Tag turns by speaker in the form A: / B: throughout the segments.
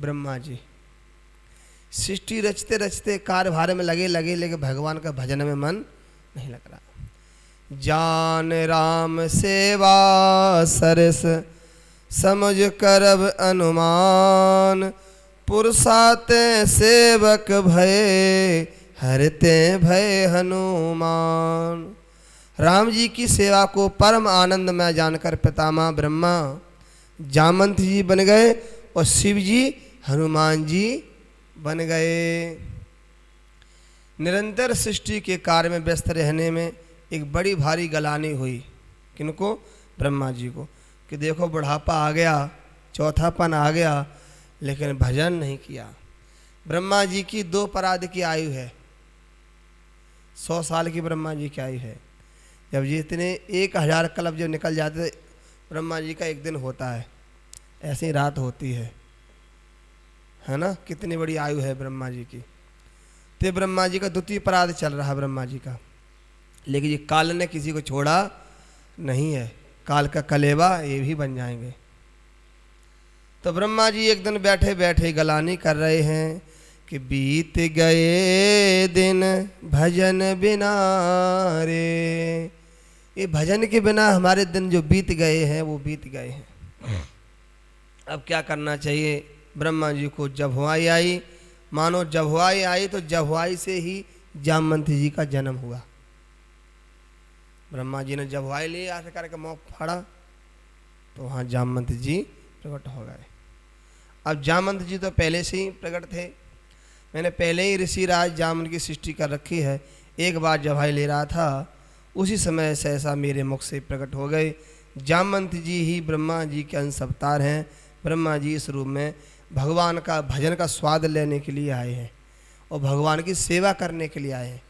A: ब्रह्मा जी सृष्टि रचते रचते कार्यभार में लगे लगे लेकिन भगवान का भजन में मन नहीं लग रहा। जान राम सेवा सरस समझ करब अनुमान, पुरुषाते सेवक भय हरते भय हनुमान। राम जी की सेवा को परम आनंद में जानकर पितामह ब्रह्मा जामंत जी बन गए और शिव जी हनुमान जी बन गए। निरंतर सृष्टि के कार्य में व्यस्त रहने में एक बड़ी भारी गलानी हुई। किनको? ब्रह्मा जी को, कि देखो बुढ़ापा आ गया, चौथापन आ गया, लेकिन भजन नहीं किया। ब्रह्मा जी की 2 पराद की आयु है, 100 साल की ब्रह्मा जी की आयु है। जब जितने 1000 कल्प जब निकल जाते ब्रह्मा जी का एक दिन होता है, ऐसी रात होती है ना। कितनी बड़ी आयु है ब्रह्मा जी की। तो ब्रह्मा जी का 2 पराद चल रहा ब्रह्मा जी का, लेकिन ये काल ने किसी को छोड़ा नहीं है। काल का कलेवा ये भी बन जाएंगे। तो ब्रह्मा जी एक दिन बैठे बैठे गलानी कर रहे हैं कि बीत गए दिन भजन बिना रे। ये भजन के बिना हमारे दिन जो बीत गए हैं वो बीत गए हैं। अब क्या करना चाहिए? ब्रह्मा जी को जभुआई आई। मानो जभुआई आई तो जभुआई से ही जामवंती जी का जन्म हुआ। ब्रह्मा जी ने जभुआई ली, आशा करके मुँह फाड़ा तो वहाँ जामवंती जी प्रकट हो गए। अब जामवंत जी तो पहले से ही प्रकट थे। मैंने पहले ही ऋषि राज जामन की सृष्टि कर रखी है। एक बार जभुआई ले रहा था, उसी समय सहसा मेरे मुख से प्रकट हो गए। जामवंत जी ही ब्रह्मा जी के अंश अवतार हैं। ब्रह्मा जी इस रूप में भगवान का भजन का स्वाद लेने के लिए आए हैं और भगवान की सेवा करने के लिए आए हैं।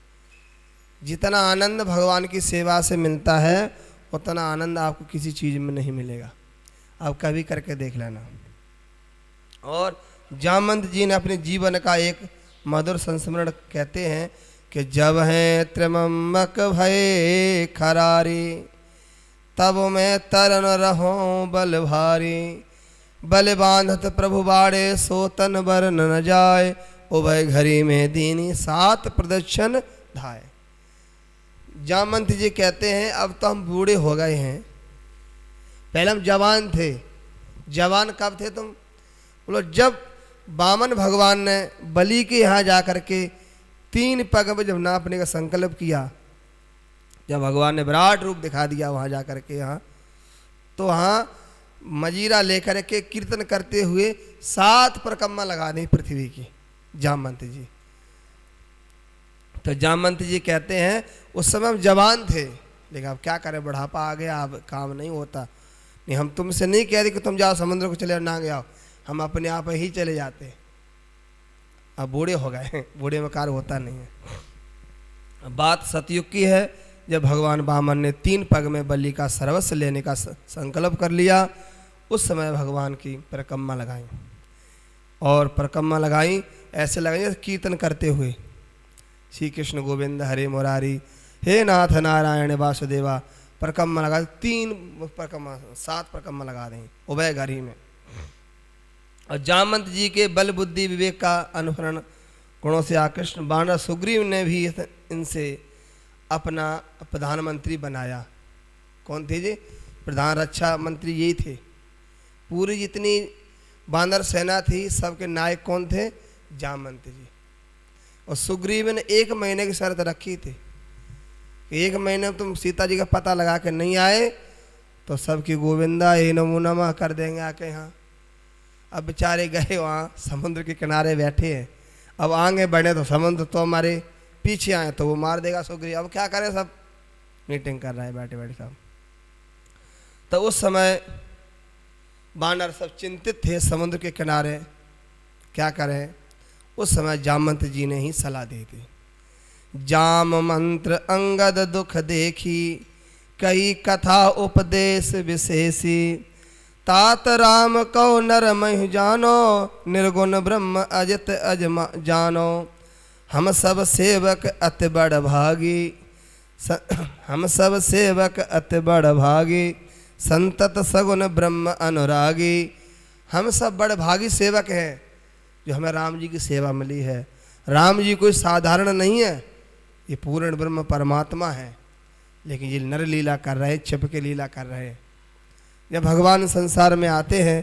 A: जितना आनंद भगवान की सेवा से मिलता है उतना आनंद आपको किसी चीज़ में नहीं मिलेगा। आप कभी करके देख लेना। और जामवंत जी ने अपने जीवन का एक मधुर संस्मरण कहते हैं कि जब हैं त्रिमंबक भये खरारी, तब मैं तरन रहो बल भारी। बल बांधत प्रभु बाड़े सो तन बर न जाए, उभय घड़ी में दीनी 7 प्रदक्षिण धाये। जामवंत जी कहते हैं अब तो हम बूढ़े हो गए हैं, पहले हम जवान थे। जवान कब थे तुम? बोलो जब वामन भगवान ने बलि के यहाँ जा कर के 3 पग में जब नापने का संकल्प किया, जब भगवान ने विराट रूप दिखा दिया वहाँ जा कर के यहाँ, तो वहाँ मजीरा लेकर के कीर्तन करते हुए 7 परिक्रमा लगा दी पृथ्वी की जामवंत जी। तो जामवंत जी कहते हैं उस समय हम जवान थे, लेकिन अब क्या करें, बुढ़ापा आ गया, अब काम नहीं होता। नहीं, हम तुमसे नहीं कह रहे कि तुम जाओ समुद्र को चले ना जाओ, हम अपने आप ही चले जाते। अब बूढ़े हो गए, बूढ़े में कार्य होता नहीं है। बात सतयुग की है, जब भगवान वामन ने 3 पग में बलि का सर्वस्व लेने का संकल्प कर लिया, उस समय भगवान की परिक्रमा लगाई। और परिक्रमा लगाई ऐसे लगाई कीर्तन करते हुए, श्री कृष्ण गोविंद हरे मुरारी, हे नाथ नारायण वासुदेवा। परिक्रमा लगा 3 परिक्रमा 7 परिक्रमा लगा दें उभय घड़ी में। और जामवंत जी के बल बुद्धि विवेक का अनुसरण गुणों से आकृष्ट वानर सुग्रीव ने भी इनसे अपना प्रधानमंत्री बनाया। कौन थे जी? प्रधान रक्षा मंत्री यही थे। पूरी जितनी वानर सेना थी सबके नायक कौन थे? जामवंत जी। और सुग्रीव ने 1 महीने की शर्त रखी थी कि 1 महीने में तुम सीता जी का पता लगा के नहीं आए तो सबकी गोविंदा ये नमो नमः कर देंगे आके यहाँ। अब बेचारे गए वहाँ समुद्र के किनारे बैठे हैं। अब आगे बढ़े तो समुद्र तो हमारे पीछे आए तो वो मार देगा सुग्रीव। अब क्या करें, सब मीटिंग कर रहे हैं बैठे बैठे सब। तो उस समय वानर सब चिंतित थे समुद्र के किनारे, क्या करें। उस समय जामवंत जी ने ही सलाह दी थी। जाम मंत्र अंगद दुख देखी, कई कथा उपदेश विशेषी। तात राम कौ नर महि जानो, निर्गुण ब्रह्म अजित अजमा जानो। हम सब सेवक अति बड़ भागी, हम सब सेवक अति बड़ भागी। संतत सगुन ब्रह्म अनुरागी। हम सब बड़ भागी सेवक हैं, जो हमें राम जी की सेवा मिली है। राम जी कोई साधारण नहीं है, ये पूर्ण ब्रह्म परमात्मा है, लेकिन ये नर लीला कर रहे, छिप के लीला कर रहे हैं। जब भगवान संसार में आते हैं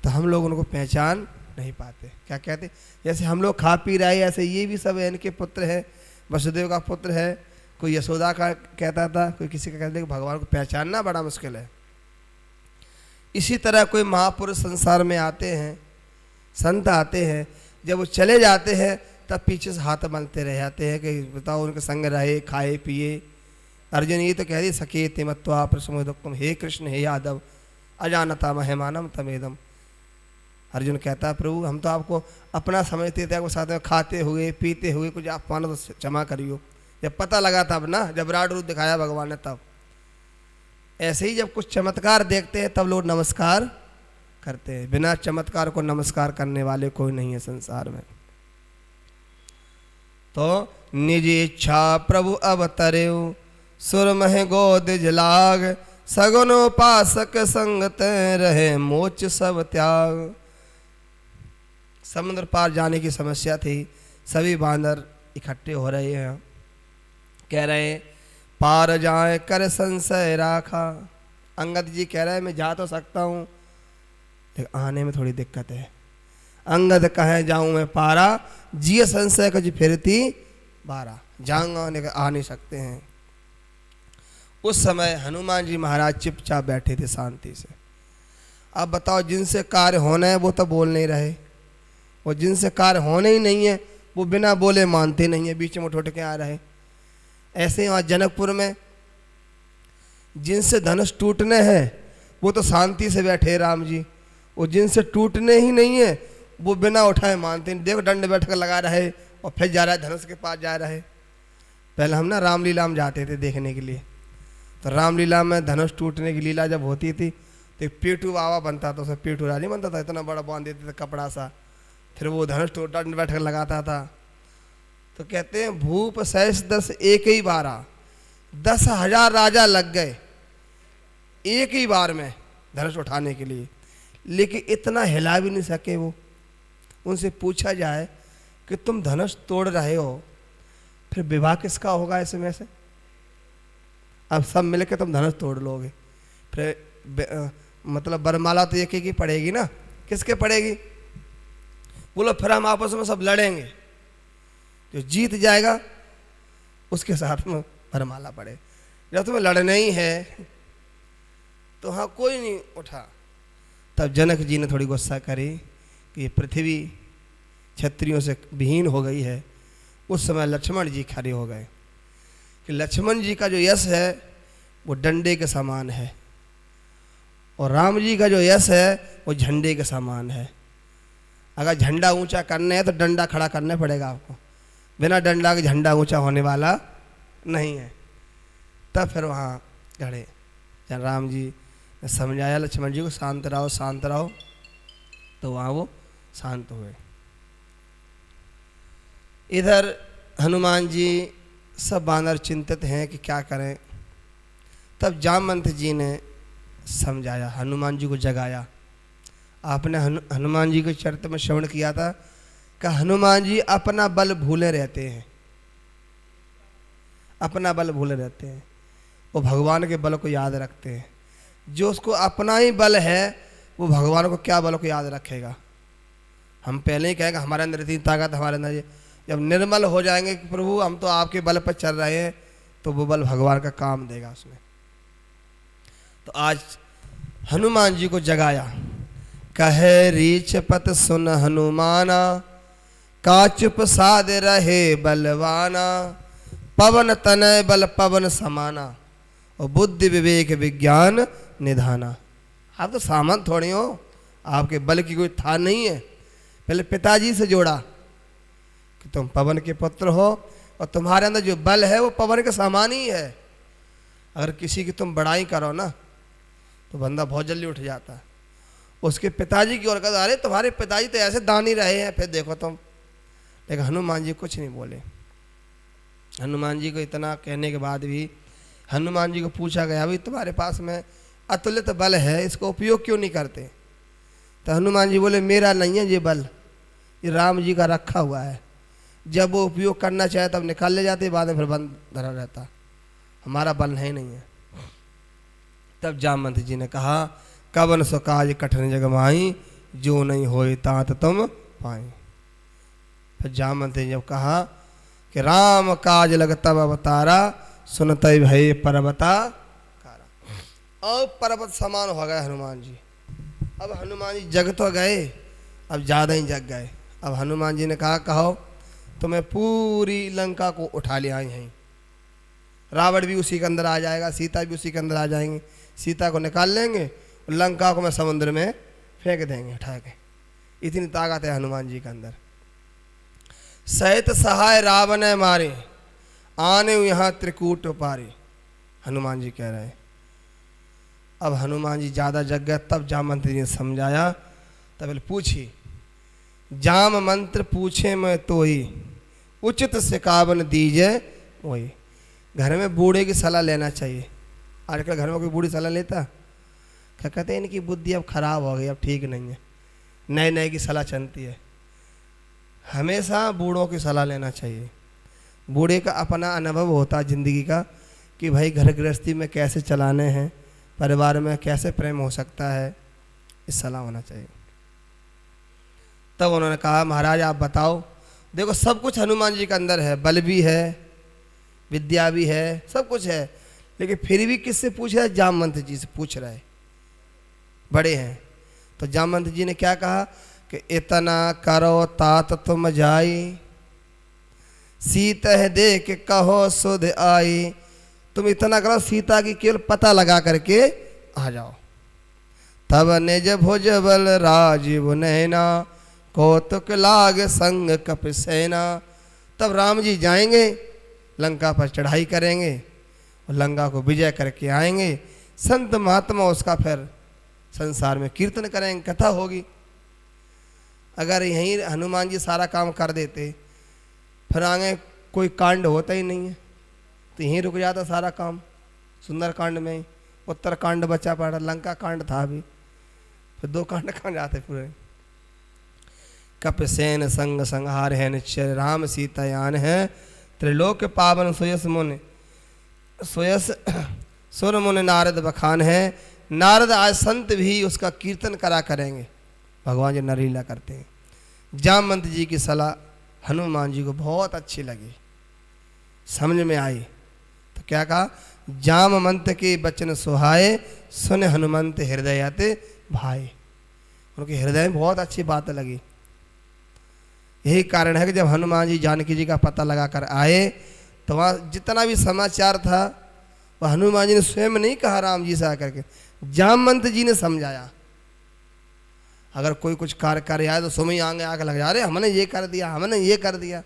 A: तो हम लोग उनको पहचान नहीं पाते। क्या कहते, जैसे हम लोग खा पी रहे हैं, ऐसे ये भी सब इनके पुत्र है, वसुदेव का पुत्र है, कोई यशोदा का कहता था, कोई किसी का कहता है। भगवान को पहचानना बड़ा मुश्किल है। इसी तरह कोई महापुरुष संसार में आते हैं, संत आते हैं, जब वो चले जाते हैं तब पीछे से हाथ मलते रह जाते हैं कि बताओ उनके संग रहे, खाए पिए। अर्जुन ये तो कह रही सके तिमत्वा प्रसमोदुक्तम, हे कृष्ण हे यादव अजानता महिमानम तमेदम। अर्जुन कहता है प्रभु हम तो आपको अपना समझते थे, आपको साथ में खाते हुए पीते हुए, कुछ आप मानो तो क्षमा करियो। जब पता लगा तब ना, जब विराट रूप दिखाया भगवान ने तब। ऐसे ही जब कुछ चमत्कार देखते हैं तब लोग नमस्कार करते हैं, बिना चमत्कार को नमस्कार करने वाले कोई नहीं है संसार में। तो निज इच्छा प्रभु अवतरेउ, सुर मह गोद जलाग, सगुनोपासक संगत रहे मोच सब त्याग। समुद्र पार जाने की समस्या थी, सभी बांदर इकट्ठे हो रहे हैं, कह रहे हैं पार जाए कर संशय राखा। अंगद जी कह रहे हैं मैं जा तो सकता हूँ, लेकिन आने में थोड़ी दिक्कत है। अंगद कहे जाऊँ मैं पारा, जिय संशय कुछ फिरती बारा, जाऊँगा लेकिन आ नहीं सकते हैं। उस समय हनुमान जी महाराज चुपचाप बैठे थे शांति से। अब बताओ जिनसे कार्य होना है वो तो बोल नहीं रहे, और जिनसे कार्य होने ही नहीं है वो बिना बोले मानते नहीं है, बीच में उठ के आ रहे। ऐसे ही वहाँ जनकपुर में जिनसे धनुष टूटने हैं वो तो शांति से बैठे राम जी, और जिनसे टूटने ही नहीं है वो बिना उठाए मानते नहीं। देखो दंड बैठ कर लगा रहे और फिर जा रहा है धनुष के पास जा रहे। पहले हम ना रामलीला में जाते थे देखने के लिए, तो रामलीला में धनुष टूटने की लीला जब होती थी तो पेटू बाबा बनता था, उसमें पेटू राजी बनता था, इतना बड़ा बांध देते थे कपड़ा सा, फिर वो धनुष दंड बैठ कर लगाता था। तो कहते हैं भूप सहस 10 एक ही बारा, 10,000 राजा लग गए एक ही बार में धनुष उठाने के लिए, लेकिन इतना हिला भी नहीं सके वो। उनसे पूछा जाए कि तुम धनुष तोड़ रहे हो, फिर विवाह किसका होगा इसमें से? अब सब मिलकर तुम धनुष तोड़ लोगे, फिर मतलब बरमाला तो एक ही पड़ेगी ना, किसके पड़ेगी? बोलो फिर हम आपस में सब लड़ेंगे, जो जीत जाएगा उसके साथ में वरमाला पड़े। जब तुम्हें लड़ना ही है तो हाँ कोई नहीं उठा। तब जनक जी ने थोड़ी गुस्सा करी कि ये पृथ्वी क्षत्रियों से विहीन हो गई है। उस समय लक्ष्मण जी खड़े हो गए कि लक्ष्मण जी का जो यश है वो डंडे के समान है, और राम जी का जो यश है वो झंडे के समान है। अगर झंडा ऊंचा करना है तो डंडा खड़ा करना पड़ेगा आपको, बिना डंडा के झंडा ऊंचा होने वाला नहीं है। तब फिर वहाँ खड़े जब राम जी ने समझाया लक्ष्मण जी को शांत रहो शांत रहो, तो वहाँ वो शांत हुए। इधर हनुमान जी सब बानर चिंतित हैं कि क्या करें। तब जामवंत जी ने समझाया, हनुमान जी को जगाया। आपने हनुमान जी के चरित्र में श्रवण किया था कि हनुमान जी अपना बल भूले रहते हैं, अपना बल भूले रहते हैं, वो भगवान के बल को याद रखते हैं। जो उसको अपना ही बल है वो भगवान को क्या बल को याद रखेगा। हम पहले ही कहेंगे हमारे अंदर इतनी ताकत, हमारे अंदर ये, जब निर्मल हो जाएंगे कि प्रभु हम तो आपके बल पर चल रहे हैं, तो वो बल भगवान का काम देगा उसमें। तो आज हनुमान जी को जगाया, कहे रीछ पत सुन हनुमाना, का चुप साध रहे बलवाना, पवन तनय बल पवन समाना, और बुद्धि विवेक विज्ञान निधाना। आप तो सामंत थोड़ी हो, आपके बल की कोई था नहीं है। पहले पिताजी से जोड़ा कि तुम पवन के पुत्र हो, और तुम्हारे अंदर जो बल है वो पवन के समान ही है। अगर किसी की तुम बड़ाई करो ना तो बंदा बहुत जल्दी उठ जाता है। उसके पिताजी की ओर कहता, अरे तुम्हारे पिताजी तो ऐसे दानी रहे हैं, फिर देखो तुम। लेकिन हनुमान जी कुछ नहीं बोले। हनुमान जी को इतना कहने के बाद भी हनुमान जी को पूछा गया, भाई तुम्हारे पास में अतुलित बल है, इसको उपयोग क्यों नहीं करते? तो हनुमान जी बोले, मेरा नहीं है ये बल, ये राम जी का रखा हुआ है, जब वो उपयोग करना चाहे तब निकाल ले जाते, बाद में फिर बंद धरा रहता, हमारा बल है नहीं है। तब जामवंत जी ने कहा कवन सो काज कठिन जग माई, जो नहीं होए तात तुम पाई। फिर जामवंत जी जब कहा कि राम काज लग तब अवतारा, सुनते भय पर्वता कारा। और पर्वत समान हो गए हनुमान जी। अब हनुमान जी जग तो गए, अब ज़्यादा ही जग गए। अब हनुमान जी ने कहा कहो तो मैं पूरी लंका को उठा ले आई हैं, रावण भी उसी के अंदर आ जाएगा, सीता भी उसी के अंदर आ जाएंगे, सीता को निकाल लेंगे, लंका को मैं समुद्र में फेंक देंगे उठा के। इतनी ताकत है हनुमान जी के अंदर। सहित सहाय रावण मारे, आने यहाँ त्रिकूट पारे, हनुमान जी कह रहे हैं। अब हनुमान जी ज़्यादा जग गए, तब जामवंत जी ने समझाया। तब पूछी जाम मंत्र पूछे मैं तो ही, उचित सिकावन दीजे वही। घर में बूढ़े की सलाह लेना चाहिए। आजकल घर में कोई बूढ़ी सलाह लेता? क्या कहते हैं इनकी बुद्धि अब खराब हो गई, अब ठीक नहीं है, नए नए की सलाह चलती है। हमेशा बूढ़ों की सलाह लेना चाहिए। बूढ़े का अपना अनुभव होता है ज़िंदगी का कि भाई घर गृहस्थी में कैसे चलाने हैं, परिवार में कैसे प्रेम हो सकता है, इस सलाह होना चाहिए। तब उन्होंने कहा महाराज आप बताओ। देखो सब कुछ हनुमान जी के अंदर है, बल भी है, विद्या भी है, सब कुछ है, लेकिन फिर भी किससे पूछ रहा है? जामवंत जी से पूछ रहा है, बड़े हैं। तो जामवंत जी ने क्या कहा कि इतना करो तात तुम जाई, सीता देख कहो सुध आई। तुम इतना करो सीता की केवल पता लगा करके आ जाओ। तब निज भुज बल राजीव नैना, कौतुक लाग संग कप सेना। तब राम जी जाएंगे, लंका पर चढ़ाई करेंगे और लंका को विजय करके आएंगे। संत महात्मा उसका फिर संसार में कीर्तन करेंगे, कथा होगी। अगर यहीं हनुमान जी सारा काम कर देते, फिर आगे कोई कांड होता ही नहीं है, तो यहीं रुक जाता सारा काम। सुंदर कांड में ही उत्तर कांड बचा पड़ा, लंका कांड था अभी, फिर 2 कांड कहाँ जाते पूरे। कप सेन संग संहार है निश्चय, राम सीता यान है, त्रिलोक पावन सुयस मुनि, सुयस सुर मुनि नारद बखान है। नारद आज संत भी उसका कीर्तन करा करेंगे, भगवान जी नरलीला करते हैं। जामवंत जी की सलाह हनुमान जी को बहुत अच्छी लगी, समझ में आई। तो क्या कहा? जामवंत के बचन सुहाए, सुन हनुमंत हृदयत भाई। उनके हृदय में बहुत अच्छी बात लगी। यही कारण है कि जब हनुमान जी जानकी जी का पता लगा कर आए, तो वहाँ जितना भी समाचार था वह हनुमान जी ने स्वयं नहीं कहा राम जी से आकर के, जामवंत जी ने समझाया। अगर कोई कुछ कार्य कर आए तो सुमी आगे आकर लग जा रहे, हमने ये कर दिया, हमने ये कर दिया।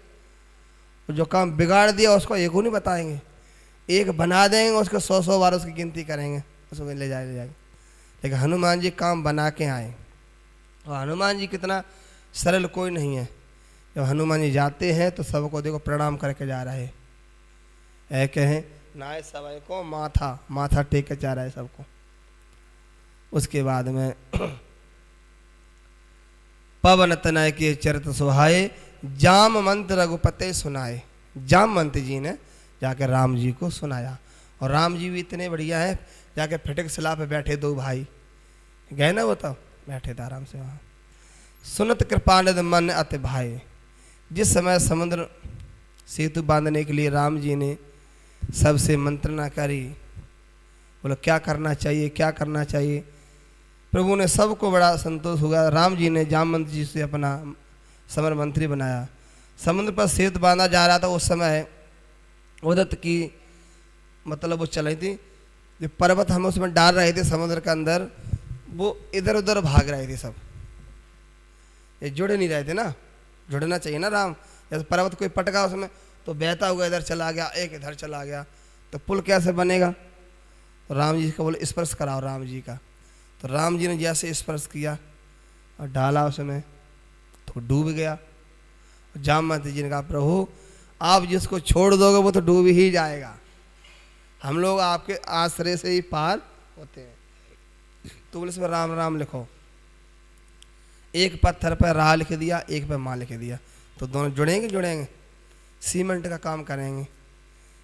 A: जो काम बिगाड़ दिया उसको एक नहीं बताएंगे, एक बना देंगे, उसको 100 बार उसकी गिनती करेंगे, उसको ले जाएंगे। लेकिन हनुमान जी काम बना के आए, और हनुमान जी कितना सरल कोई नहीं है। जब हनुमान जी जाते हैं तो सबको देखो प्रणाम करके जा रहे हैं, ऐ कहें नाय सवाई को माथा माथा टेक के जा रहा है सबको। उसके बाद में पवन तनय के चरित सुहाए, जामवंत रघुपते सुनाए। जामवंत जी ने जाकर राम जी को सुनाया, और राम जी भी इतने बढ़िया हैं, जाके फटक शिला पे बैठे 2 भाई गए ना, वो तब बैठे थे आराम से वहाँ। सुनत कृपानंद मन अति भाई। जिस समय समुद्र सेतु बांधने के लिए राम जी ने सबसे मंत्रणा करी, बोलो क्या करना चाहिए, क्या करना चाहिए। प्रभु ने सबको बड़ा संतोष हुआ। राम जी ने जामवंत जी से अपना समर मंत्री बनाया। समुद्र पर सेतु बांधा जा रहा था, उस समय उदत की मतलब वो चल रही थी, जो पर्वत हम उसमें डाल रहे थे समुद्र के अंदर, वो इधर उधर भाग रहे थे सब, ये जुड़े नहीं रहे थे ना, जुड़ना चाहिए ना राम। जैसे पर्वत कोई पटका उसमें तो बहता हुआ इधर चला गया, एक इधर चला गया, तो पुल कैसे बनेगा? तो राम जी का बोले स्पर्श कराओ राम जी का। तो राम जी ने जैसे स्पर्श किया और डाला उसमें, तो डूब गया। जामवंत जी ने कहा प्रभु आप जिसको छोड़ दोगे वो तो डूब ही जाएगा, हम लोग आपके आश्रय से ही पार होते हैं। तो बोले इसमें राम राम लिखो। एक पत्थर पर रा लिख दिया, एक पर माँ लिख दिया, तो दोनों जुड़ेंगे जुड़ेंगे? सीमेंट का काम करेंगे,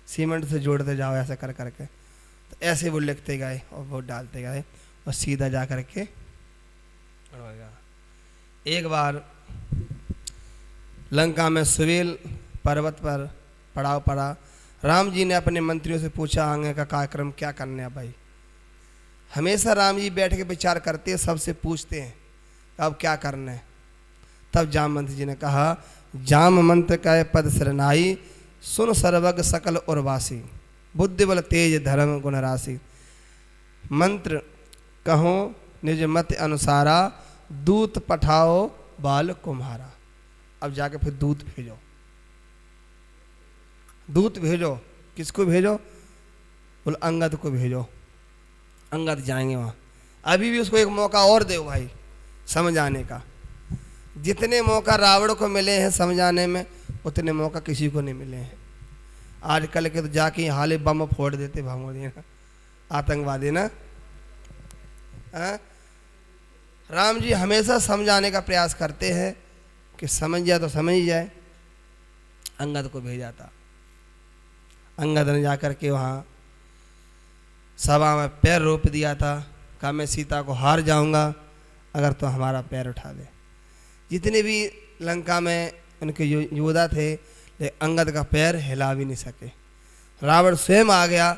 A: सीमेंट से जोड़ते जाओ ऐसा कर करके। तो ऐसे वो लिखते गए और वो डालते गए और सीधा जा कर के एक बार लंका में सुवेल पर्वत पर पड़ाव पड़ा। राम जी ने अपने मंत्रियों से पूछा आगे का कार्यक्रम क्या करने है भाई। हमेशा राम जी बैठ के विचार करते हैं, सबसे पूछते हैं अब क्या करना है। तब जामवंत जी ने कहा, जाम मंत्र का पद शरणाई, सुन सर्वज्ञ सकल उर्वासी, बुद्धि बल तेज धर्म गुण राशि। मंत्र कहो निज मत अनुसारा, दूत पठाओ बाल कुम्हारा। अब जाके फिर दूत भेजो, दूत भेजो। किसको भेजो? बोल अंगद को भेजो। अंगद जाएंगे वहाँ। अभी भी उसको एक मौका और दो भाई समझाने का। जितने मौका रावण को मिले हैं समझाने में, उतने मौका किसी को नहीं मिले हैं। आजकल के तो जाके हाले बम फोड़ देते भामोदी ना, आतंकवादी ना। राम जी हमेशा समझाने का प्रयास करते हैं कि समझ जाए तो समझ जाए। अंगद को भेजा था। अंगद ने जाकर के वहाँ सभा में पैर रोप दिया था, कहा मैं सीता को हार जाऊंगा अगर तो हमारा पैर उठा दे। जितने भी लंका में उनके योद्धा थे, लेकिन अंगद का पैर हिला भी नहीं सके। रावण स्वयं आ गया।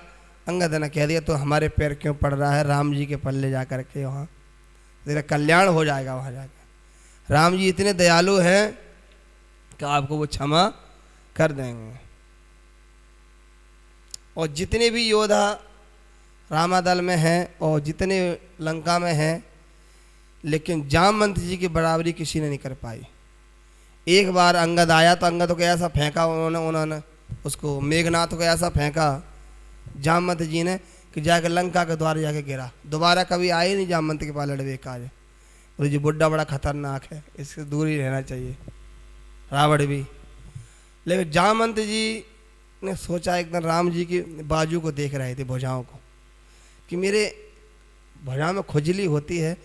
A: अंगद ने कह दिया तो हमारे पैर क्यों पड़ रहा है, राम जी के पल्ले जा कर के वहाँ तेरा कल्याण हो जाएगा। वहाँ जाकर राम जी इतने दयालु हैं कि आपको वो क्षमा कर देंगे। और जितने भी योद्धा रामादल में हैं और जितने लंका में हैं, लेकिन जामवंत जी की बराबरी किसी ने नहीं कर पाई। एक बार अंगद आया तो अंगद को ऐसा फेंका उन्होंने उसको, मेघनाथ को ऐसा फेंका जामवंत जी ने कि जाकर लंका के द्वार जाके गिरा। दोबारा कभी आए नहीं जामवंत के पास लड़वे का। बोले जी बुड्ढा बड़ा खतरनाक है, इससे दूर ही रहना चाहिए। रावण भी। लेकिन जामवंत जी ने सोचा, एक दिन राम जी की बाजू को देख रहे थे, भुजाओं को, कि मेरे भुजाओं में खुजली होती है।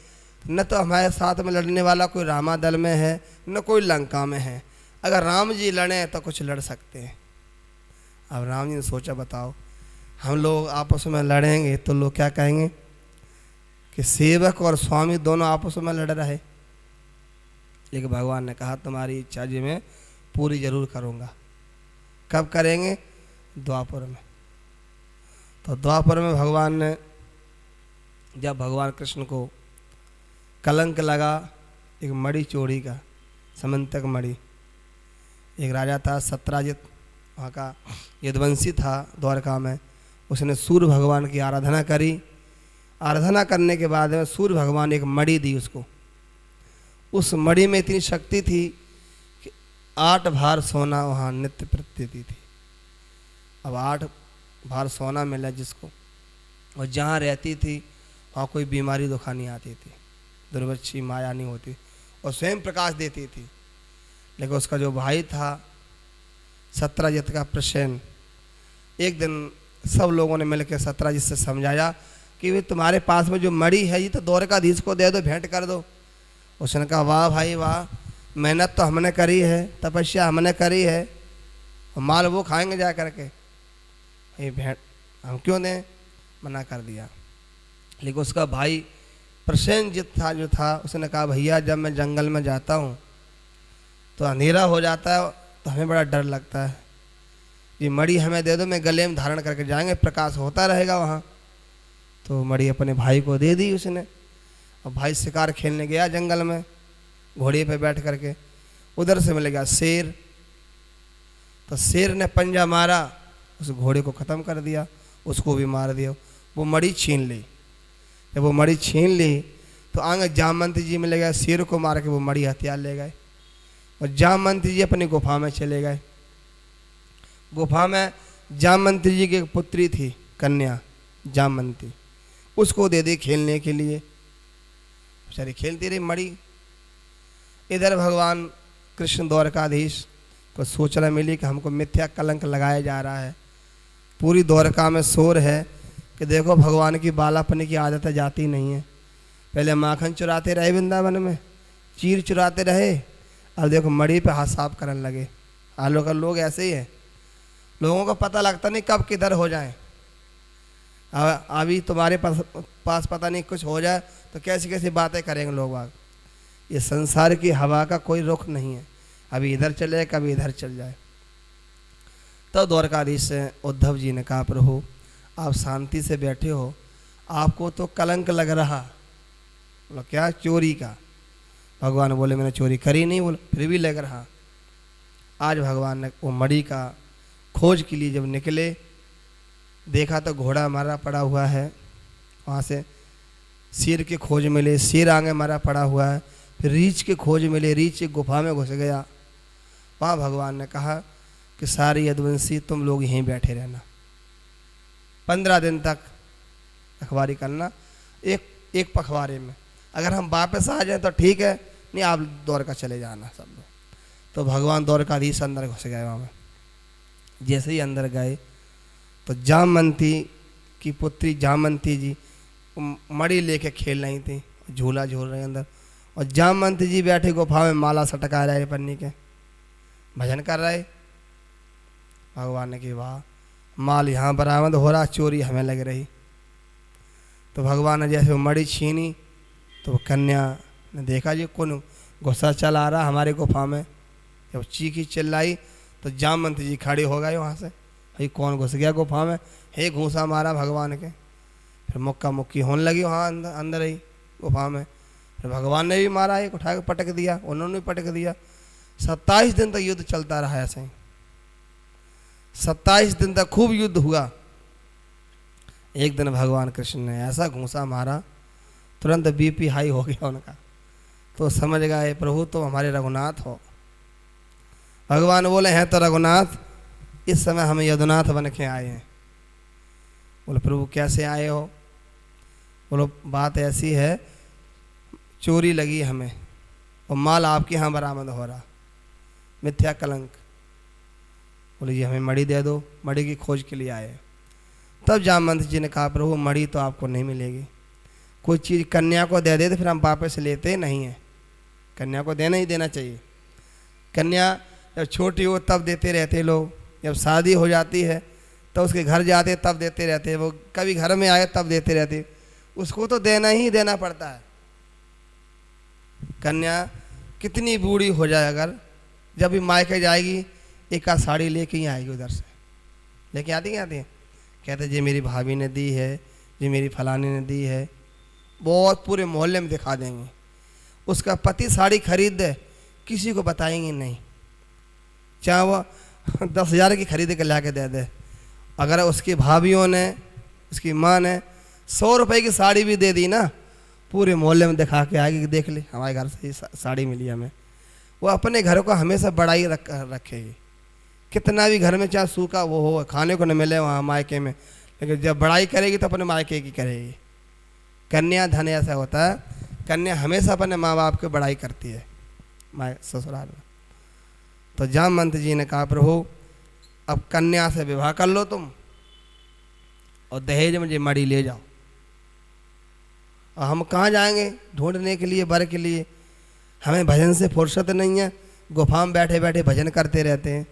A: न तो हमारे साथ में लड़ने वाला कोई रामादल में है, न कोई लंका में है। अगर राम जी लड़े तो कुछ लड़ सकते हैं। अब राम जी ने सोचा, बताओ हम लोग आपस में लड़ेंगे तो लोग क्या कहेंगे कि सेवक और स्वामी दोनों आपस में लड़ रहे। लेकिन भगवान ने कहा तुम्हारी इच्छा जी मैं पूरी जरूर करूँगा। कब करेंगे? द्वापर में। तो द्वापर में भगवान ने, जब भगवान कृष्ण को कलंक लगा एक मणि चोरी का, समंतक मणि, एक राजा था सत्राजित, वहाँ का यदुवंशी था द्वारका में। उसने सूर्य भगवान की आराधना करी। आराधना करने के बाद में सूर्य भगवान एक मणि दी उसको। उस मणि में इतनी शक्ति थी कि 8 भार सोना वहाँ नित्य प्रति थी। अब 8 भार सोना मिला जिसको, और जहाँ रहती थी वहाँ कोई बीमारी दुखा नहीं आती थी, दुर्वच्छी माया नहीं होती, और स्वयं प्रकाश देती थी। लेकिन उसका जो भाई था सत्राजित का प्रसेन, एक दिन सब लोगों ने मिलकर सत्राजित से समझाया कि वे तुम्हारे पास में जो मणि है ये तो द्वारकाधीश को दे दो, भेंट कर दो। उसने कहा वाह भाई वाह, मेहनत तो हमने करी है, तपस्या हमने करी है, और माल वो खाएंगे जा करके, ये भेंट हम क्यों दें? मना कर दिया। लेकिन उसका भाई प्रसेनजित था जो था, उसने कहा भैया जब मैं जंगल में जाता हूँ तो अंधेरा हो जाता है तो हमें बड़ा डर लगता है, ये मणि हमें दे दो, मैं गले में धारण करके जाएंगे, प्रकाश होता रहेगा वहाँ। तो मणि अपने भाई को दे दी उसने। और भाई शिकार खेलने गया जंगल में घोड़े पे बैठ करके, उधर से मिल गया शेर। तो शेर ने पंजा मारा, उस घोड़े को ख़त्म कर दिया, उसको भी मार दिया। वो मणि छीन ली। जब वो मणि छीन ली तो आगे जामवंत जी मिल गया, शेर को मार के वो मणि हथियार ले गए, और जामवंत जी अपनी गुफा में चले गए। गुफा में जामवंत जी की एक पुत्री थी, कन्या जामवंती, उसको दे दी खेलने के लिए। बेचारी खेलती रही मणि। इधर भगवान कृष्ण द्वारकाधीश को सूचना मिली कि हमको मिथ्या कलंक लगाया जा रहा है। पूरी द्वारका में शोर है कि देखो भगवान की बालापन की आदत जाती नहीं है। पहले माखन चुराते रहे वृंदावन में, चीर चुराते रहे, अब देखो मड़ी पे हाथ साफ करने लगे। आलो का लोग ऐसे ही है, लोगों को पता लगता नहीं कब किधर हो जाए। अभी तुम्हारे पास पता नहीं कुछ हो जाए तो कैसी कैसी बातें करेंगे लोग बाग। ये संसार की हवा का कोई रुख नहीं है, अभी इधर चले जाए कभी इधर चल जाए। तो द्वारकाधीश से उद्धव जी ने कहा, प्रभु आप शांति से बैठे हो, आपको तो कलंक लग रहा। बोला क्या? चोरी का। भगवान बोले मैंने चोरी करी नहीं। बोले फिर भी लग रहा। आज भगवान ने वो मणि का खोज के लिए जब निकले, देखा तो घोड़ा मारा पड़ा हुआ है, वहाँ से शेर के खोज मिले, शेर आगे मारा पड़ा हुआ है, फिर रीछ के खोज मिले, रीछ एक गुफा में घुस गया। वहाँ भगवान ने कहा कि सारी यदुवंशी तुम लोग यहीं बैठे रहना, 15 दिन तक रखवारी करना एक पखवाड़े में। अगर हम वापस आ जाएं तो ठीक है, नहीं आप द्वारका चले जाना सब लोग। तो भगवान द्वारकाधीश अंदर घुस गए वहाँ में। जैसे ही अंदर गए तो जामवंती की पुत्री जामवंती जी मड़ी लेके खेल रही थी, झूला झूल रहे अंदर, और जामवंती जी बैठे गुफा में माला सटका रहे पन्नी के, भजन कर रहे। भगवान ने कहा वाह, माल यहाँ बरामद हो रहा, चोरी हमें लग रही। तो भगवान ने जैसे वो मड़ी छीनी तो वो कन्या ने देखा जी कौन गुस्सा चल आ रहा हमारे गुफा में। जब चीखी चिल्लाई तो जामवंती जी खड़े हो गए वहाँ से, भाई कौन घुस गया गुफा में, हे घूसा मारा भगवान के। फिर मुक्का मुक्की होने लगी वहाँ अंदर ही गुफा में। फिर भगवान ने भी मारा, एक उठा के पटक दिया, उन्होंने भी पटक दिया। 27 दिन तक युद्ध चलता रहा ऐसे ही, 27 दिन तक खूब युद्ध हुआ। एक दिन भगवान कृष्ण ने ऐसा घूसा मारा, तुरंत बीपी हाई हो गया उनका। तो समझ गए प्रभु तो हमारे रघुनाथ हो। भगवान बोले हैं तो रघुनाथ, इस समय हम यदुनाथ बन के आए हैं। बोले प्रभु कैसे आए हो? बोलो बात ऐसी है, चोरी लगी हमें और माल आपके यहाँ बरामद हो रहा, मिथ्या कलंक। बोले जी हमें मणि दे दो, मणि की खोज के लिए आए। तब जामवंत जी ने कहा प्रभु मणि तो आपको नहीं मिलेगी, कोई चीज़ कन्या को दे दे तो फिर हम वापस लेते नहीं हैं, कन्या को देना ही देना चाहिए। कन्या जब छोटी हो तब देते रहते लोग, जब शादी हो जाती है तो उसके घर जाते तब देते रहते, वो कभी घर में आए तब देते रहते, उसको तो देना ही देना पड़ता है। कन्या कितनी बूढ़ी हो जाए, अगर जब भी मायके जाएगी एक आध साड़ी लेके ही आएगी, उधर से लेके आती है, कहते जी मेरी भाभी ने दी है, जी मेरी फलानी ने दी है, बहुत पूरे मोहल्ले में दिखा देंगे। उसका पति साड़ी खरीद दे, किसी को बताएंगे नहीं, चाहे वो 10,000 की खरीद के ला के दे दे। अगर उसकी भाभीयों ने, उसकी माँ ने 100 रुपये की साड़ी भी दे दी ना, पूरे मोहल्ले में दिखा के आएगी कि देख ले हमारे घर से साड़ी मिली हमें। वो अपने घर को हमेशा बड़ाई रखेगी, कितना भी घर में चाहे सूखा वो हो, खाने को न मिले वहाँ मायके में, लेकिन जब बड़ाई करेगी तो अपने मायके की करेगी। कन्या धन ऐसा होता है, कन्या हमेशा अपने माँ बाप की बड़ाई करती है माँ ससुराल में। तो जामवंत जी ने कहा प्रभु अब कन्या से विवाह कर लो तुम और दहेज में जी मड़ी ले जाओ। और हम कहाँ जाएंगे ढूंढने के लिए वर के लिए, हमें भजन से फुर्सत नहीं है, गुफा में बैठे बैठे भजन करते रहते हैं।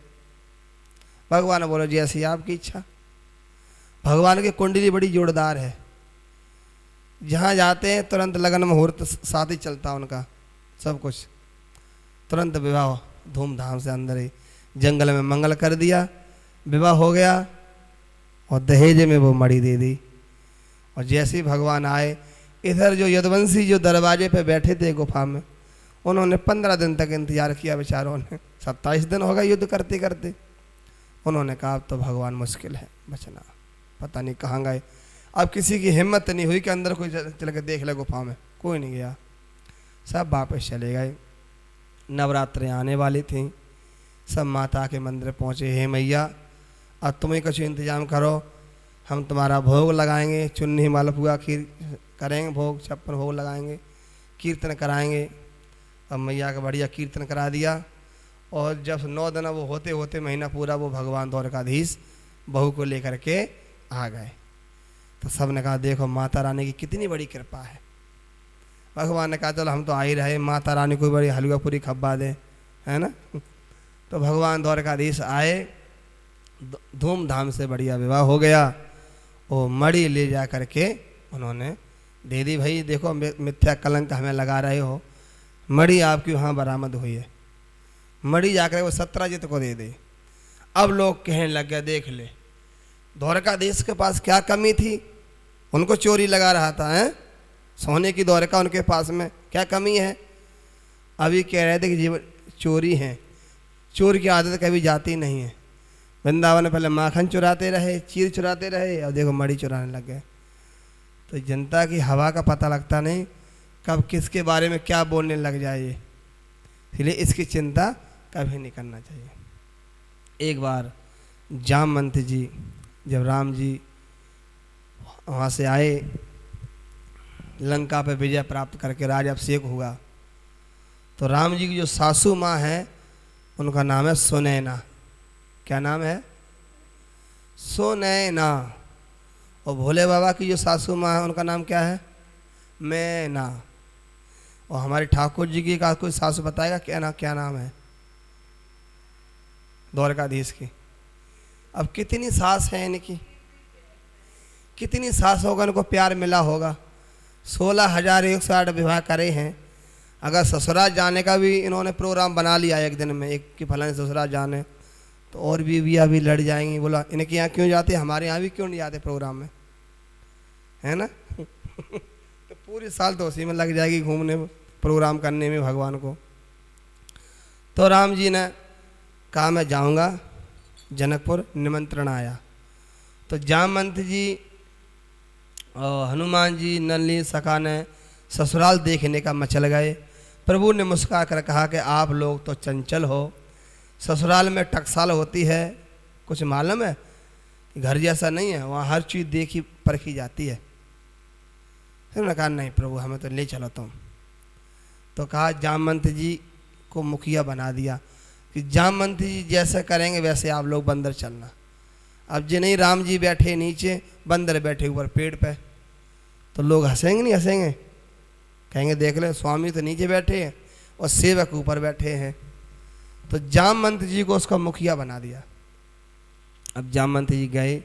A: भगवान बोलो जी ऐसी आपकी इच्छा। भगवान की कुंडली बड़ी जोरदार है, जहाँ जाते हैं तुरंत लगन मुहूर्त साथ ही चलता उनका, सब कुछ तुरंत विवाह धूमधाम से, अंदर ही जंगल में मंगल कर दिया, विवाह हो गया और दहेज में वो मड़ी दे दी। और जैसे ही भगवान आए, इधर जो यदुवंशी जो दरवाजे पे बैठे थे गुफा में, उन्होंने 15 दिन तक इंतजार किया बेचारों ने, 27 दिन हो गए युद्ध करते करते। उन्होंने कहा अब तो भगवान मुश्किल है बचना, पता नहीं कहाँ गए। अब किसी की हिम्मत नहीं हुई कि अंदर कोई चल के देख ले गुफा में, कोई नहीं गया, सब वापस चले गए। नवरात्रें आने वाली थी, सब माता के मंदिर पहुँचे, हे मैया अब तुम्हें कुछ इंतजाम करो, हम तुम्हारा भोग लगाएंगे, चुन्नी मालपुआ खीर करेंगे, भोग 56 भोग लगाएंगे, कीर्तन कराएंगे। अब मैया का बढ़िया कीर्तन करा दिया। और जब 9 दिन वो होते होते महीना पूरा, वो भगवान द्वारकाधीश बहू को लेकर के आ गए। तो सब ने कहा देखो माता रानी की कितनी बड़ी कृपा है, भगवान ने कहा चलो हम तो आ ही रहे, माता रानी को बड़ी हलवा पूरी खब्बा दे, है ना। तो भगवान द्वारकाधीश आए, धूमधाम से बढ़िया विवाह हो गया। वो मणि ले जा करके उन्होंने दे दी, भाई देखो मिथ्या कलंक हमें लगा रहे हो, मणि आपकी वहाँ बरामद हुई है। मणि जाकर वो सत्यजित को दे दे। अब लोग कहने लग गए देख ले द्वारकाधीश के पास क्या कमी थी, उनको चोरी लगा रहा था, है सोने की द्वारका उनके पास में क्या कमी है। अभी कह रहे थे कि जीवन चोरी है, चोर की आदत कभी जाती नहीं है। वृंदावन में पहले माखन चुराते रहे, चीर चुराते रहे, और देखो मणि चुराने लग गए। तो जनता की हवा का पता लगता नहीं, कब किसके बारे में क्या बोलने लग जाए, इसलिए इसकी चिंता कभी नहीं करना चाहिए। एक बार जामवंत जी, जब राम जी वहाँ से आए, लंका पे विजय प्राप्त करके राज्याभिषेक हुआ, तो राम जी की जो सासू माँ है उनका नाम है सुनैना। क्या नाम है? सुनैना। और भोले बाबा की जो सासू माँ है उनका नाम क्या है? मैना। और हमारे ठाकुर जी की का कोई सासू बताएगा क्या नाम है द्वारकाधीश की? अब कितनी सास है इनकी, कितनी सास होगा, इनको प्यार मिला होगा। 16,108 विवाह करे हैं। अगर ससुराल जाने का भी इन्होंने प्रोग्राम बना लिया एक दिन में, एक कि फलाने ससुराल जाने, तो और भी अभी लड़ जाएंगी। बोला इनके यहाँ क्यों जाते, हमारे यहाँ भी क्यों नहीं जाते प्रोग्राम में, है ना। तो पूरी साल तो उसी में लग जाएगी घूमने में, प्रोग्राम करने में भगवान को। तो राम जी ने कहा मैं जाऊँगा जनकपुर, निमंत्रण आया। तो जामवंत जी और हनुमान जी, नली सखा ने ससुराल देखने का मचल गए। प्रभु ने मुस्कुरा कर कहा कि आप लोग तो चंचल हो, ससुराल में टकसाल होती है, कुछ मालूम है? घर जैसा नहीं है, वहाँ हर चीज़ देखी परखी जाती है। फिर उन्होंने कहा नहीं प्रभु हमें तो ले चलो तुम। तो कहा जामवंत जी को मुखिया बना दिया कि जामवंत जी जैसे करेंगे वैसे आप लोग बंदर चलना। अब जी नहीं, राम जी बैठे नीचे, बंदर बैठे ऊपर पेड़ पे, तो लोग हंसेंगे नहीं हंसेंगे? कहेंगे देख ले स्वामी तो नीचे बैठे हैं और सेवक ऊपर बैठे हैं। तो जामवंत जी को उसका मुखिया बना दिया। अब जामवंत जी गए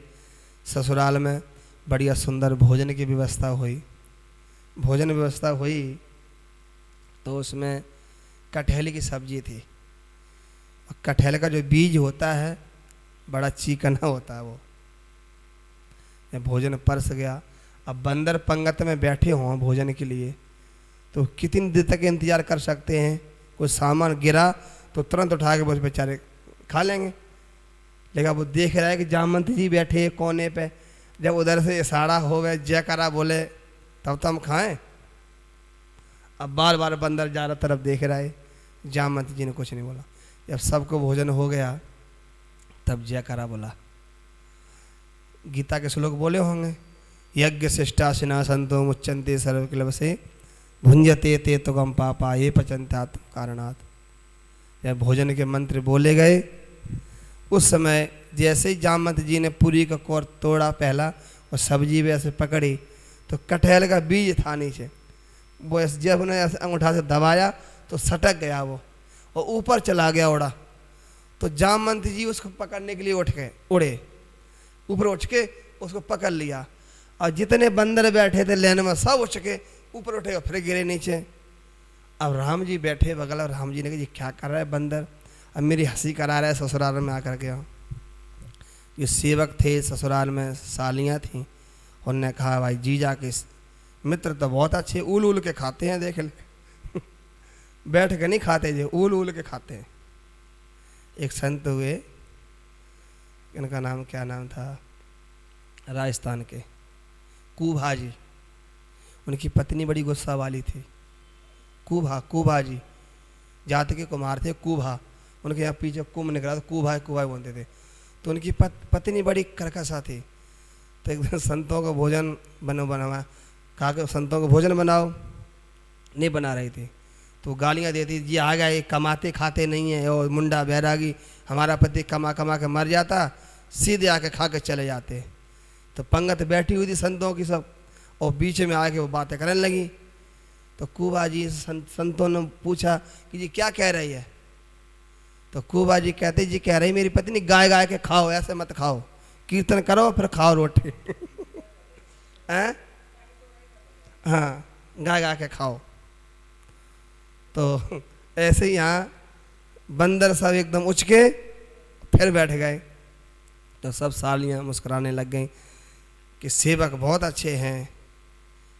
A: ससुराल में, बढ़िया सुंदर भोजन की व्यवस्था हुई। भोजन व्यवस्था हुई तो उसमें कटहल की सब्जी थी। और कटहल का जो बीज होता है बड़ा चिकना होता है वो। भोजन परस गया। अब बंदर पंगत में बैठे हों भोजन के लिए, तो कितनी देर तक इंतजार कर सकते हैं? कोई सामान गिरा तो तुरंत उठा के वो बेचारे खा लेंगे। लेकिन वो देख रहा है कि जामवंत जी बैठे कोने पे, जब उधर से इशारा हो गए जयकारा बोले तब तो हम खाएं। अब बार बार बंदर ज़्यादा तरफ देख रहा है, जामवंत जी ने कुछ नहीं बोला। जब सबको भोजन हो गया तब जयकारा बोला। गीता के श्लोक बोले होंगे, यज्ञ शिष्टाशिना संतो मुच्चन्ते सर्वकिलव से भुंजते ते तुगम पापा ये पचन्ते आत्म कारणात्। जब भोजन के मंत्र बोले गए उस समय जैसे ही जामवंत जी ने पूरी का कोर तोड़ा पहला और सब्जी वैसे पकड़ी, तो कटहल का बीज था नीचे, वो जब उन्हें ऐसे अंगूठा से दबाया तो सटक गया वो और ऊपर चला गया उड़ा। तो जामवंत जी उसको पकड़ने के लिए उठ गए, उड़े ऊपर उठ के उसको पकड़ लिया। और जितने बंदर बैठे थे लेन में सब उठ के ऊपर उठे और फिर गिरे नीचे। अब राम जी बैठे बगल, और राम जी ने कहा ये क्या कर रहा है बंदर, अब मेरी हंसी करा रहा है ससुराल में आकर के। ये सेवक थे ससुराल में, सालियाँ थीं, उनने कहा भाई जीजा के मित्र तो बहुत अच्छे, उल उल के खाते हैं, देख ले बैठ के नहीं खाते जी, उल उल के खाते हैं। एक संत हुए, इनका नाम क्या नाम था, राजस्थान के कुभा जी। उनकी पत्नी बड़ी गुस्सा वाली थी। कुभा जी जाति के कुमार थे, कुभा। उनके यहाँ पीछे कुंभ निकला तो कुभा बोलते थे। तो उनकी पत्नी बड़ी करकसा थी। तो एक दिन संतों का भोजन बनवा कहा कि संतों को भोजन बनाओ, नहीं बना रही थी। तो गालियाँ देती, जी आ गए कमाते खाते नहीं है, और मुंडा बैरागी, हमारा पति कमा कमा के मर जाता, सीधे आके खा के चले जाते। तो पंगत बैठी हुई थी संतों की सब, और बीच में आके वो बातें करने लगी। तो कुबा जी संतों ने पूछा कि जी क्या कह रही है? तो कुबा जी कहते जी कह रही मेरी पत्नी गाय गाय के खाओ, ऐसे मत खाओ, कीर्तन करो फिर खाओ रोटी। हैं? हाँ, गाय गाय के खाओ। तो ऐसे ही यहाँ बंदर सब एकदम उचके फिर बैठ गए। तो सब सालियाँ मुस्कुराने लग गईं कि सेवक बहुत अच्छे हैं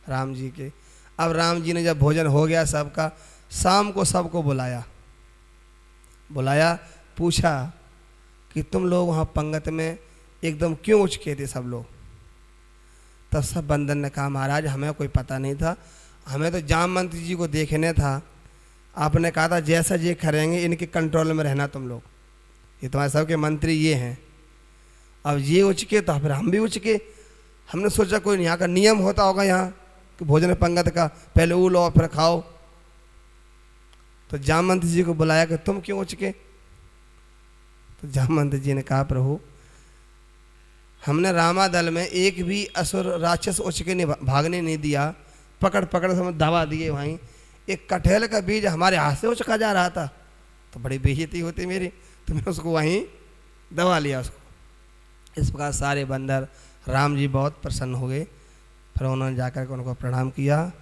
A: राम जी के। अब राम जी ने जब भोजन हो गया सबका, शाम को सबको बुलाया, पूछा कि तुम लोग वहाँ पंगत में एकदम क्यों उचके थे सब लोग? तब सब बंदर ने कहा महाराज हमें कोई पता नहीं था, हमें तो जाम मंत्री जी को देखने था, आपने कहा था जैसा ये करेंगे इनके कंट्रोल में रहना तुम लोग, ये तुम्हारे सबके मंत्री ये हैं। अब ये उचके तो फिर हम भी उचके, हमने सोचा कोई यहाँ का नियम होता होगा यहाँ कि भोजन पंगत का पहले वो लो फिर खाओ। तो जामवंत जी को बुलाया कि तुम क्यों उचके? तो जामवंत जी ने कहा प्रभु हमने रामादल में एक भी असुर राक्षस उचके नहीं भागने नहीं दिया, पकड़ पकड़ से दबा दिए। वहीं एक कटहल का बीज हमारे हाथ से उचका जा रहा था तो बड़ी बेइज्जती होती मेरी, तो मैंने उसको वहीं दबा लिया उसको। इस प्रकार सारे बंदर, राम जी बहुत प्रसन्न हो गए। फिर उन्होंने जाकर के उनको प्रणाम किया।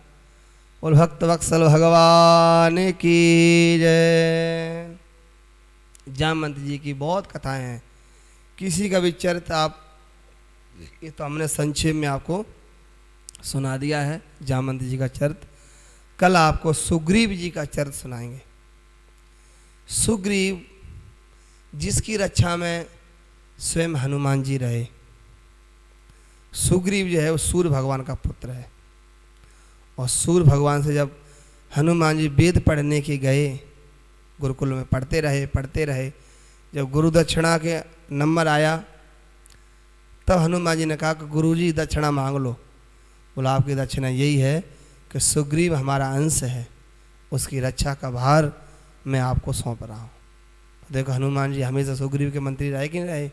A: और भक्त वत्सल भगवान की जय। जामवंत जी की बहुत कथाएं हैं, किसी का भी चरित्र आप, ये तो हमने संक्षेप में आपको सुना दिया है जामवंत जी का चरित्र। कल आपको सुग्रीव जी का चरित्र सुनाएंगे। सुग्रीव जिसकी रक्षा में स्वयं हनुमान जी रहे। सुग्रीव जो है वो सूर्य भगवान का पुत्र है, और सूर्य भगवान से जब हनुमान जी वेद पढ़ने के गए, गुरुकुल में पढ़ते रहे, जब गुरु दक्षिणा के नंबर आया तब हनुमान जी ने कहा कि गुरुजी दक्षिणा मांग लो। बोला आपकी दक्षिणा यही है कि सुग्रीव हमारा अंश है, उसकी रक्षा का भार मैं आपको सौंप रहा हूँ। देखो हनुमान जी हमेशा सुग्रीव के मंत्री रहे कि नहीं रहे?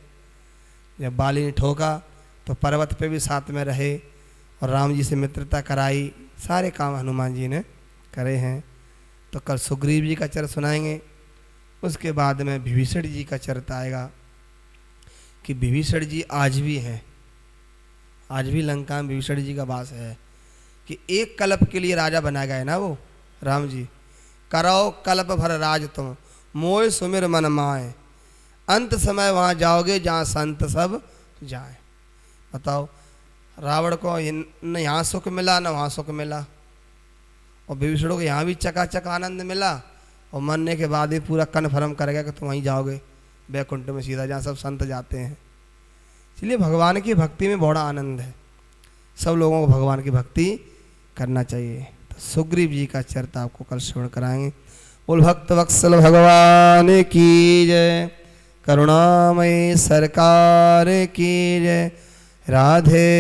A: जब बाली ने ठोका तो पर्वत पे भी साथ में रहे और राम जी से मित्रता कराई, सारे काम हनुमान जी ने करे हैं। तो कल सुग्रीव जी का चरित्र सुनाएंगे। उसके बाद में विभीषण जी का चरित्र आएगा कि विभीषण जी आज भी हैं, आज भी लंका में विभीषण जी का वास है। कि एक कल्प के लिए राजा बना गए ना वो राम जी। कराओ कल्प भर राज तुम, मोय सुमिर मन माए, अंत समय वहाँ जाओगे जहाँ संत सब जाए। बताओ, रावण को न यहाँ सुख मिला न वहाँ सुख मिला, और विभीषण को यहाँ भी चकाचक आनंद मिला, और मरने के बाद भी पूरा कन्फर्म कर गया कि तुम वहीं जाओगे वैकुंठ में सीधा, जहाँ सब संत जाते हैं। इसलिए भगवान की भक्ति में बड़ा आनंद है, सब लोगों को भगवान की भक्ति करना चाहिए। तो सुग्रीव जी का चरित्र आपको कल श्रवण कराएंगे। बोल भक्त वत्सल भगवान की जय, करुणामयी सरकार की जय। राधे